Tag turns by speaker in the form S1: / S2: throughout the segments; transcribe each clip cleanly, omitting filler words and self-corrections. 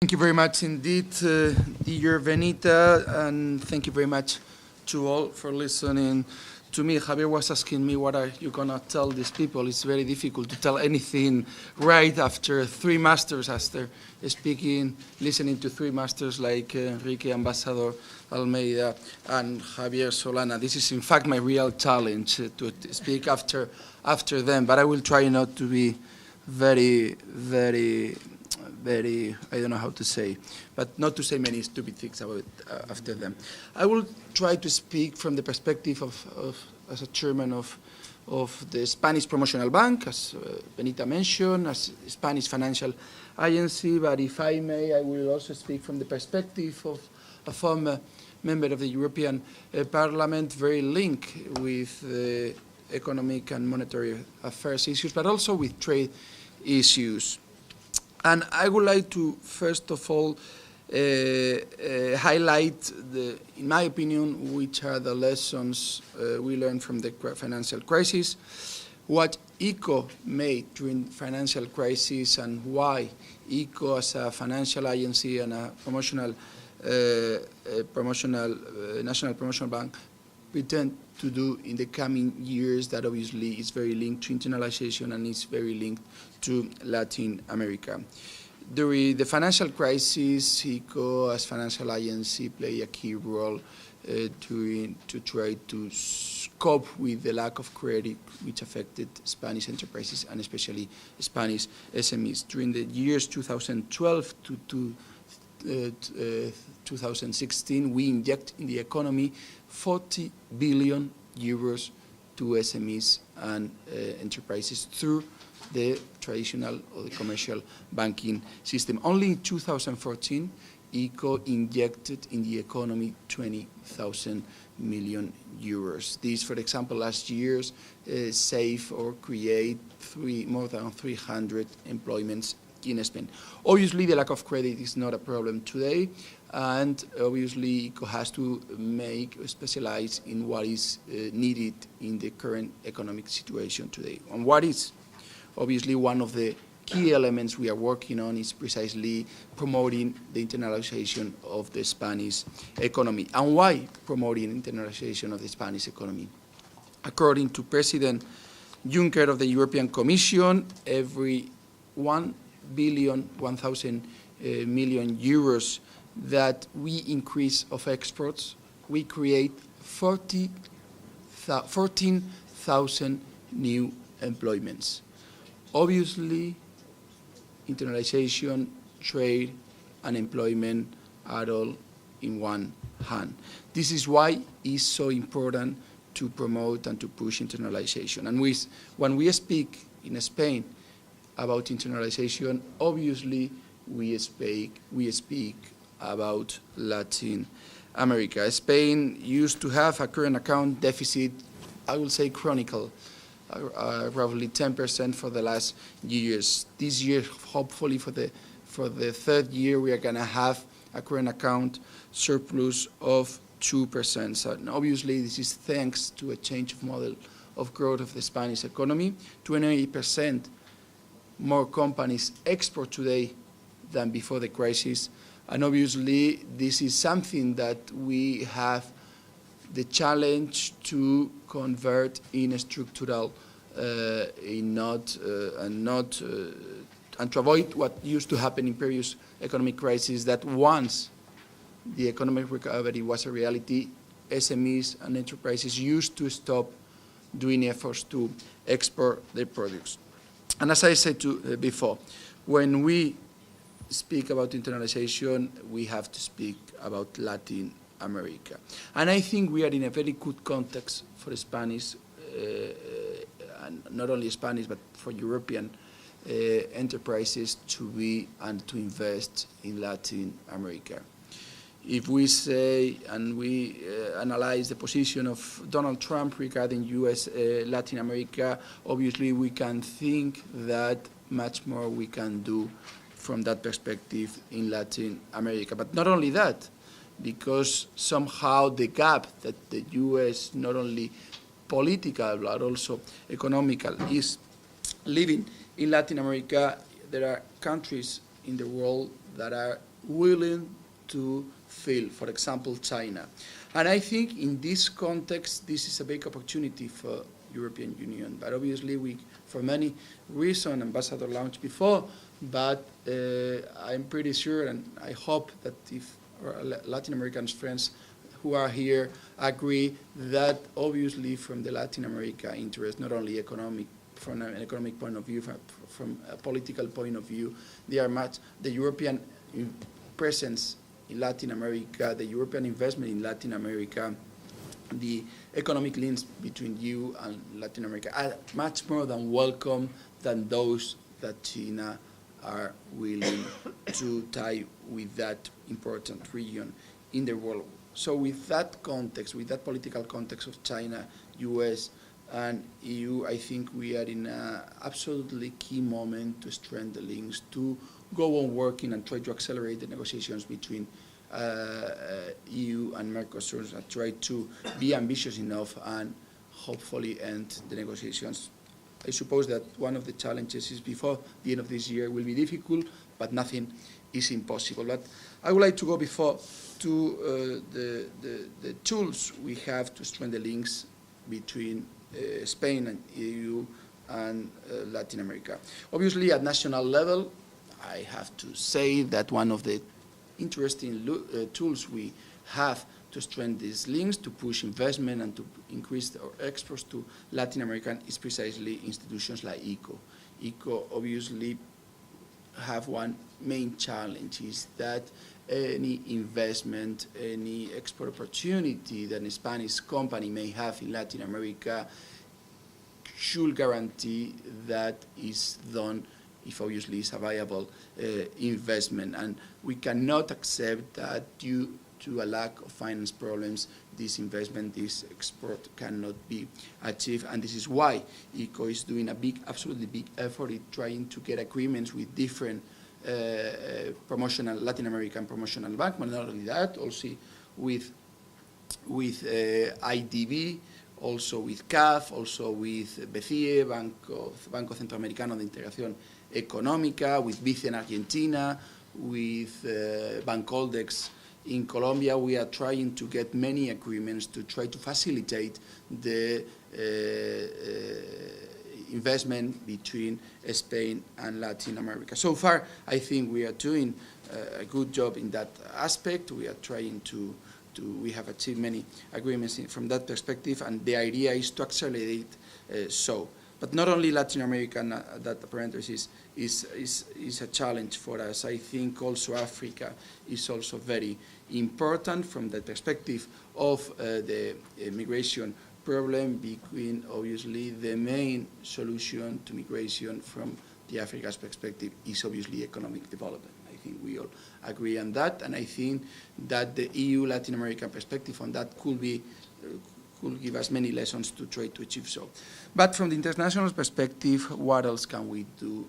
S1: Thank you very much indeed, dear Benita, and thank you very much to all for listening to me. Javier was asking me, what are you going to tell these people? It's very difficult to tell anything right after three masters, after listening to three masters like Enrique Ambassador Almeida and Javier Solana. This is in fact my real challenge, to speak after them, but I will try not to be very, I don't know how to say, but not to say many stupid things about after them. I will try to speak from the perspective as a chairman of the Spanish Promotional Bank, as Benita mentioned, as Spanish financial agency, but if I may, I will also speak from the perspective of a former member of the European Parliament, very linked with economic and monetary affairs issues, but also with trade issues. And I would like to, first of all, highlight, in my opinion, which are the lessons we learned from the financial crisis, what ICO made during financial crisis, and why ICO as a financial agency and a national promotional bank pretend to do in the coming years, that obviously is very linked to internationalization and is very linked to Latin America. During the financial crisis, ICO as financial agency played a key role to try to cope with the lack of credit which affected Spanish enterprises and especially Spanish SMEs. During the years 2012 to 2016, we inject in the economy 40 billion euros to SMEs and enterprises through the traditional or the commercial banking system. Only in 2014, ICO injected in the economy 20,000 million euros. These, for example, last year save or create more than 300 employments in Spain. Obviously, the lack of credit is not a problem today, and obviously ICO has to specialize in what is needed in the current economic situation today. And what is obviously one of the key elements we are working on is precisely promoting the internationalization of the Spanish economy. And why promoting internationalization of the Spanish economy? According to President Juncker of the European Commission, every 1,000 million euros that we increase of exports, we create 14,000 new employments. Obviously, internationalization, trade, and employment are all in one hand. This is why it's so important to promote and to push internationalization. And when we speak in Spain about internationalization, obviously we speak about Latin America. Spain used to have a current account deficit, I will say chronicle, roughly 10% for the last years. This year, hopefully for the third year, we are going to have a current account surplus of 2%. So obviously, this is thanks to a change of model of growth of the Spanish economy. 28% more companies export today than before the crisis. And obviously, this is something that we have the challenge to convert in a structural, and to avoid what used to happen in previous economic crises, that once the economic recovery was a reality, SMEs and enterprises used to stop doing efforts to export their products. And as I said before, when we speak about internationalization, we have to speak about Latin America. And I think we are in a very good context for Spanish, and not only Spanish, but for European enterprises to be and to invest in Latin America. If we say and we analyze the position of Donald Trump regarding U.S. Latin America, obviously we can think that much more we can do from that perspective in Latin America. But not only that, because somehow the gap that the U.S. not only political but also economical is living in Latin America, there are countries in the world that are willing to fill, for example, China. And I think in this context, this is a big opportunity for European Union. But obviously, for many reasons, Ambassador launched before, but I'm pretty sure, and I hope that if our Latin American friends who are here agree that obviously from the Latin America interest, not only economic, from an economic point of view, from a political point of view, the European presence in Latin America, the European investment in Latin America, the economic links between you and Latin America are much more than welcome than those that China are willing to tie with that important region in the world. So with that context, with that political context of China, US, and EU, I think we are in an absolutely key moment to strengthen the links, to go on working and try to accelerate the negotiations between EU and Mercosur, and try to be ambitious enough and hopefully end the negotiations. I suppose that one of the challenges is before the end of this year will be difficult, but nothing is impossible. But I would like to go before to the tools we have to strengthen the links between Spain and EU and Latin America. Obviously, at national level, I have to say that one of the interesting tools we have to strengthen these links, to push investment and to increase our exports to Latin America is precisely institutions like ICO. ICO obviously have one main challenge, is that any investment, any export opportunity that a Spanish company may have in Latin America should guarantee that is done if obviously it's a viable investment. And we cannot accept that due to a lack of finance problems, this investment, this export cannot be achieved. And this is why ICO is doing a absolutely big effort in trying to get agreements with different Latin American promotional banks, but not only that, also with IDB, also with CAF, also with BCE, Banco Centroamericano de Integración Económica, with BICE in Argentina, with Bancoldex in Colombia. We are trying to get many agreements to try to facilitate the investment between Spain and Latin America. So far, I think we are doing a good job in that aspect. We are trying we have achieved many agreements from that perspective, and the idea is to accelerate so. But not only Latin America, that parenthesis is a challenge for us. I think also Africa is also very important from the perspective of the migration problem, between obviously the main solution to migration from the Africa's perspective is obviously economic development. I think we all agree on that, and I think that the EU Latin American perspective on that could give us many lessons to try to achieve so. But from the international perspective, what else can we do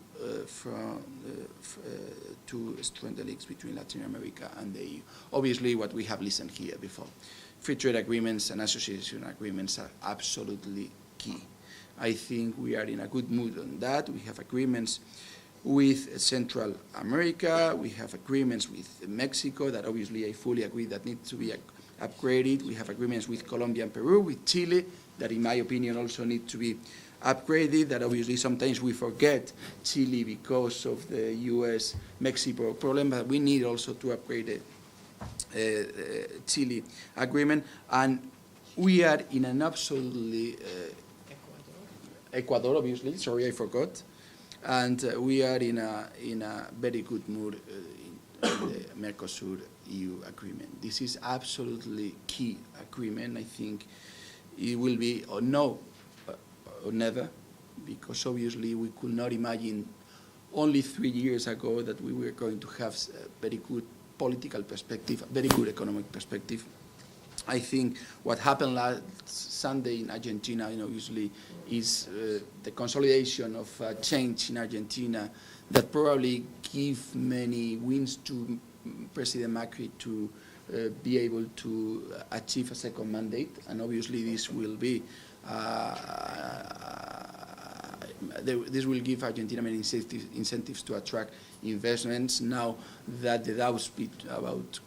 S1: to strengthen the links between Latin America and the EU? Obviously, what we have listened here before. Free trade agreements and association agreements are absolutely key. I think we are in a good mood on that. We have agreements with Central America. We have agreements with Mexico that obviously I fully agree that need to be upgraded. We have agreements with Colombia and Peru, with Chile, that in my opinion also need to be upgraded, that obviously sometimes we forget Chile because of the US-Mexico problem, but we need also to upgrade the Chile agreement. And we are in an absolutely... Ecuador, obviously, sorry, I forgot. And we are in a very good mood in the Mercosur-EU agreement. This is absolutely key agreement. I think it will be or no or never, because obviously we could not imagine only 3 years ago that we were going to have a very good political perspective, a very good economic perspective. I think what happened last Sunday in Argentina, obviously, is the consolidation of change in Argentina that probably give many wins to President Macri to be able to achieve a second mandate. And obviously, this will be This will give Argentina many incentives to attract investments now that the doubt about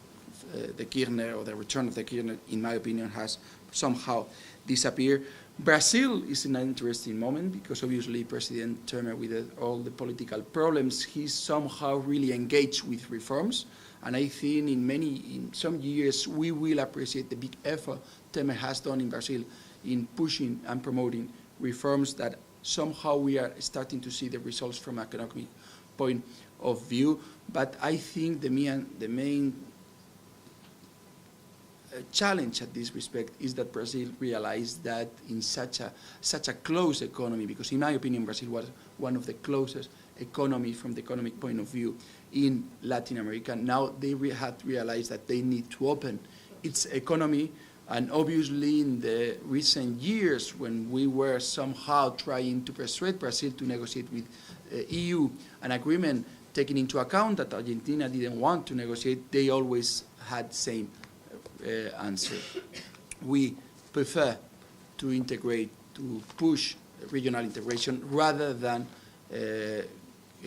S1: the Kirchner or the return of the Kirchner, in my opinion, has somehow disappeared. Brazil is in an interesting moment because obviously President Temer, with all the political problems, he's somehow really engaged with reforms. And I think in some years we will appreciate the big effort Temer has done in Brazil in pushing and promoting reforms that somehow we are starting to see the results from an economic point of view. But I think the main challenge at this respect is that Brazil realized that in such a close economy, because in my opinion Brazil was one of the closest economies from the economic point of view in Latin America, now they had realized that they need to open its economy. And obviously in the recent years when we were somehow trying to persuade Brazil to negotiate with EU an agreement taking into account that Argentina didn't want to negotiate, they always had the same answer. We prefer to integrate, to push regional integration rather than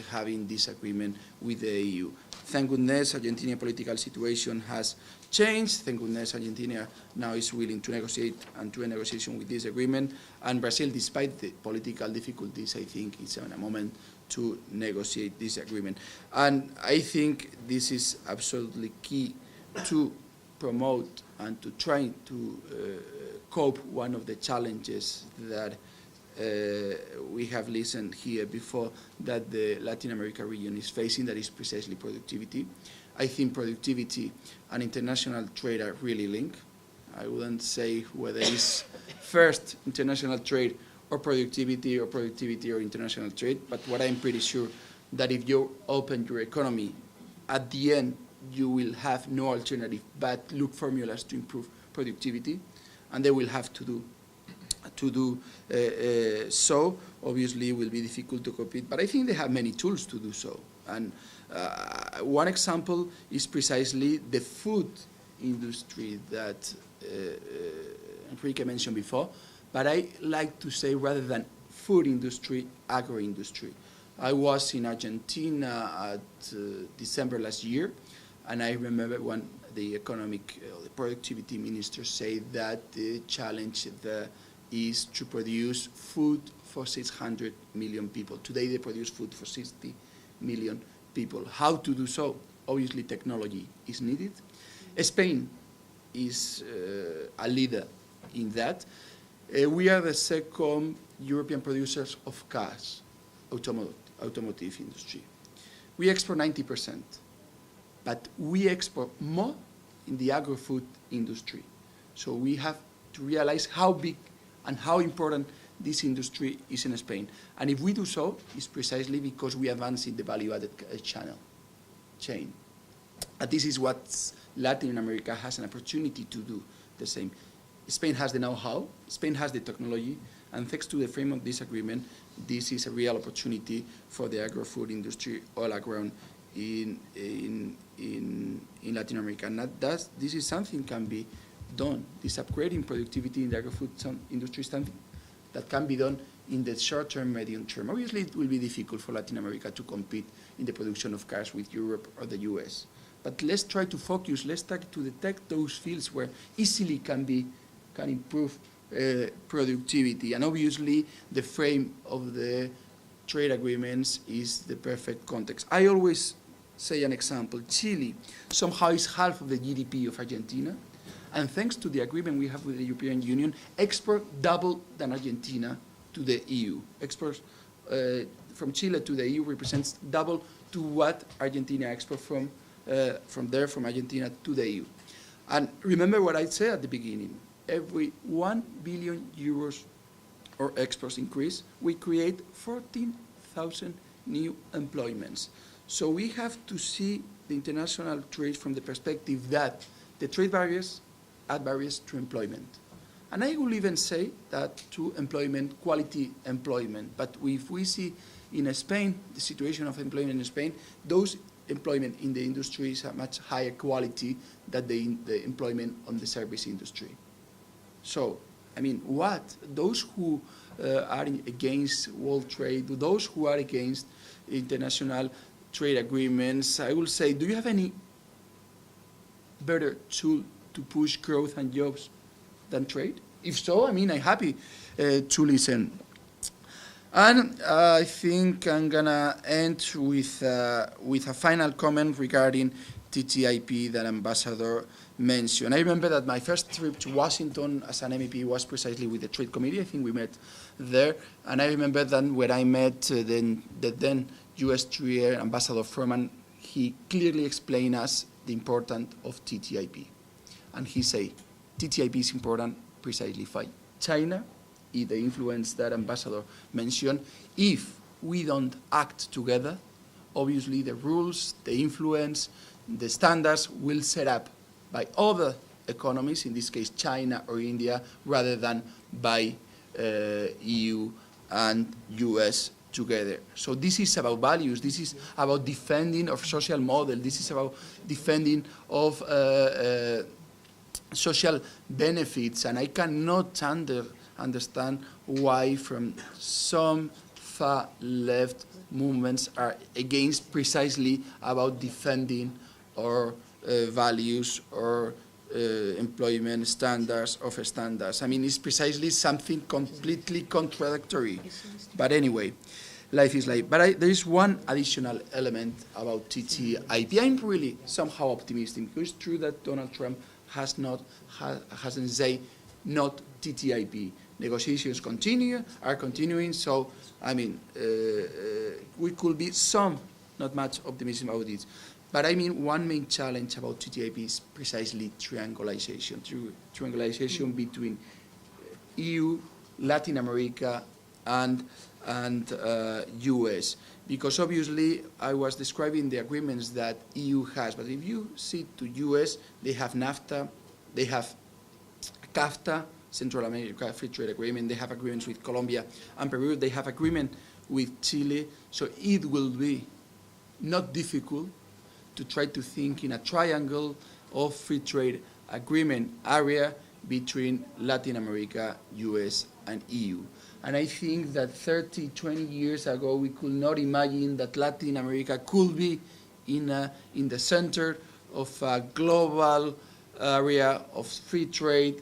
S1: having this agreement with the EU. Thank goodness, Argentinian political situation has changed. Thank goodness, Argentina now is willing to negotiate and to a negotiation with this agreement. And Brazil, despite the political difficulties, I think it's in a moment to negotiate this agreement. And I think this is absolutely key to promote and to try to cope one of the challenges that we have listened here before that the Latin America region is facing, that is precisely productivity. I think productivity and international trade are really linked. I wouldn't say whether it's first international trade or productivity or international trade, but what I'm pretty sure that if you open your economy, at the end you will have no alternative but look formulas to improve productivity, and they will have to do so. Obviously it will be difficult to compete, but I think they have many tools to do so. And one example is precisely the food industry that Enrique mentioned before, but I like to say rather than food industry, agro-industry. I was in Argentina at December last year, and I remember when the the productivity minister said that the challenge there is to produce food for 600 million people. Today they produce food for 60 million people. How to do so? Obviously technology is needed. Spain is a leader in that. We are the second European producers of cars, automotive industry. We export 90%, but we export more in the agro-food industry. So we have to realize how big and how important this industry is in Spain. And if we do so, it's precisely because we advance in the value-added chain. And this is what Latin America has an opportunity to do the same. Spain has the know-how, Spain has the technology, and thanks to the frame of this agreement, this is a real opportunity for the agro-food industry all around in Latin America. And this is something can be done. This upgrading productivity in the agro-food industry is something that can be done in the short term, medium term. Obviously, it will be difficult for Latin America to compete in the production of cars with Europe or the US. But let's try to focus, let's try to detect those fields where easily can improve productivity. And obviously, the frame of the trade agreements is the perfect context. I always say an example. Chile somehow is half of the GDP of Argentina. And thanks to the agreement we have with the European Union, export doubled than Argentina to the EU. Exports from Chile to the EU represents double to what Argentina exports from Argentina to the EU. And remember what I said at the beginning. Every 1 billion euros or exports increase, we create 14,000 new employments. So we have to see the international trade from the perspective that the trade barriers add barriers to employment. And I will even say that to employment, quality employment. But if we see in Spain, the situation of employment in Spain, those employment in the industry is a much higher quality than the employment on the service industry. So, I mean, those who are against world trade, to those who are against international trade agreements, I will say, do you have any better tool to push growth and jobs than trade? If so, I mean, I'm happy to listen. And I think I'm gonna end with a final comment regarding TTIP that Ambassador mentioned. I remember that my first trip to Washington as an MEP was precisely with the Trade Committee. I think we met there. And I remember that when I met the then U.S. Trade Ambassador Furman, he clearly explained us the importance of TTIP. And he said, TTIP is important precisely for China, the influence that Ambassador mentioned. If we don't act together, obviously the rules, the influence, the standards will set up by other economies, in this case China or India, rather than by EU and US together. So this is about values, this is about defending of social model, this is about defending of social benefits, and I cannot understand why from some far left movements are against precisely about defending our values or employment standards of standards. I mean, it's precisely something completely contradictory. But anyway, life is life. But there is one additional element about TTIP. I'm really somehow optimistic, because it's true that Donald Trump hasn't said not TTIP. Negotiations are continuing, so, I mean, we could be not much optimism about it. But I mean, one main challenge about TTIP is precisely triangulation between EU, Latin America, and US. Because obviously, I was describing the agreements that EU has, but if you see to US, they have NAFTA, they have CAFTA, Central America Free Trade Agreement, they have agreements with Colombia and Peru, they have agreement with Chile, so it will be not difficult to try to think in a triangle of free trade agreement area between Latin America, US, and EU. And I think that 30, 20 years ago, we could not imagine that Latin America could be in the center of a global area of free trade,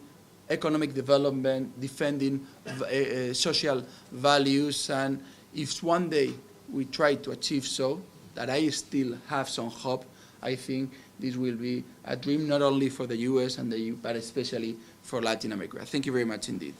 S1: economic development, defending social values. And if one day we try to achieve so, that I still have some hope, I think this will be a dream not only for the US and the EU, but especially for Latin America. Thank you very much indeed.